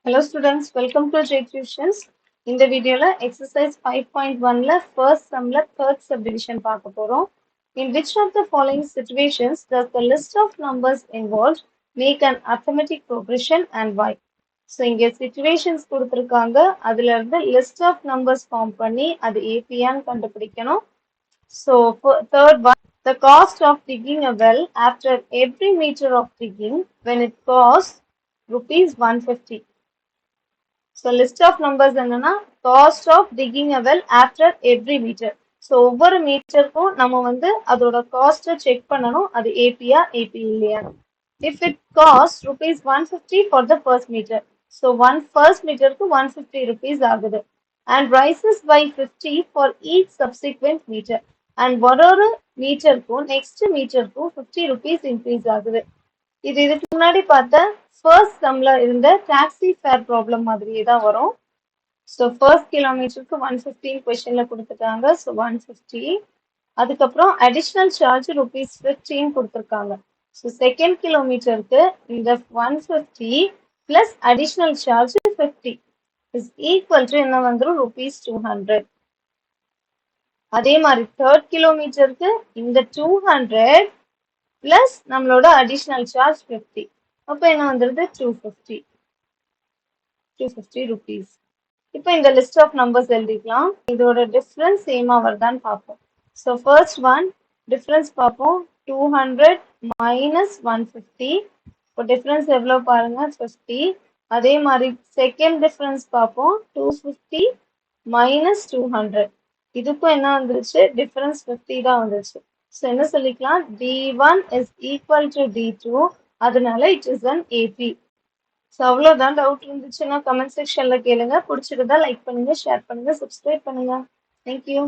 Hello students, welcome to J Tuitions. இந்த வீடியோல exercise 5.1ல first sumல third subdivision பார்க்க போறோம். In which of the following situations does the list of numbers involved make an arithmetic progression and why? So இங்க situations கொடுத்திருக்காங்க. அதுல இருந்து list of numbers form பண்ணி அது APயான்னு கண்டுபிடிக்கணும். So third one, the cost of digging a well after every meter of digging when it costs rupees 150. So list of numbers என்னன்னா cost of digging a well after every meter. So ஒவ்வொரு மீட்டருக்கும் நம்ம வந்து அதோட cost check பண்ணணும் அது ஏபியா AB இல்லையா. If it costs rupees 150 for the first meter. So first மீட்டருக்கு 150 rupees ஆகுது. And rises by 50 for each subsequent meter. And ஒரு மீட்டருக்கும் நெக்ஸ்ட் மீட்டருக்கும் 50 rupees increase ஆகுது. இதுக்கு முன்னாடி பார்த்த ஃபர்ஸ்ட் சம்ல இருந்த டாக்ஸி ஃபேர் ப்ராப்ளம் மாதிரியே தான் வரும். ஸோ ஃபர்ஸ்ட் கிலோமீட்டருக்கு 115 கொஸ்டின்ல கொடுத்துட்டாங்க. ஸோ 150. அதுக்கப்புறம் அடிஷ்னல் சார்ஜ் rupees 15 கொடுத்துருக்காங்க. ஸோ செகண்ட் கிலோமீட்டருக்கு இந்த 150 plus additional charge 50 is equal to என்ன வந்துடும் rupees 200. அதே மாதிரி தேர்ட் கிலோமீட்டருக்கு இந்த 200 பிளஸ் நம்மளோட அடிஷ்னல் சார்ஜ் 50. அப்போ என்ன வந்துருது 250 rupees. இப்போ இந்த லிஸ்ட் ஆஃப் நம்பர்ஸ் எழுதிக்கலாம். இதோட டிஃபரன்ஸ் சேமா வருதான்னு பார்ப்போம். ஸோ ஃபர்ஸ்ட் ஒன் டிஃபரன்ஸ் பார்ப்போம். 200 மைனஸ் 150. இப்போ டிஃபரன்ஸ் எவ்வளோ பாருங்க 50. அதே மாதிரி செகண்ட் டிஃபரன்ஸ் பார்ப்போம். 250 மைனஸ் 200. இதுக்கும் என்ன வந்துருச்சு டிஃபரன்ஸ் 50 தான் வந்துருச்சு. ஸோ என்ன சொல்லிக்கலாம் D1 is equal to D2. அதனால it is an AB. So அவ்வளோதான். டவுட் இருந்துச்சுன்னா கமெண்ட் செக்ஷன்ல கேளுங்க. பிடிச்சிருந்தா லைக் பண்ணுங்க, ஷேர் பண்ணுங்க, சப்ஸ்கிரைப் பண்ணுங்க. தேங்க்யூ.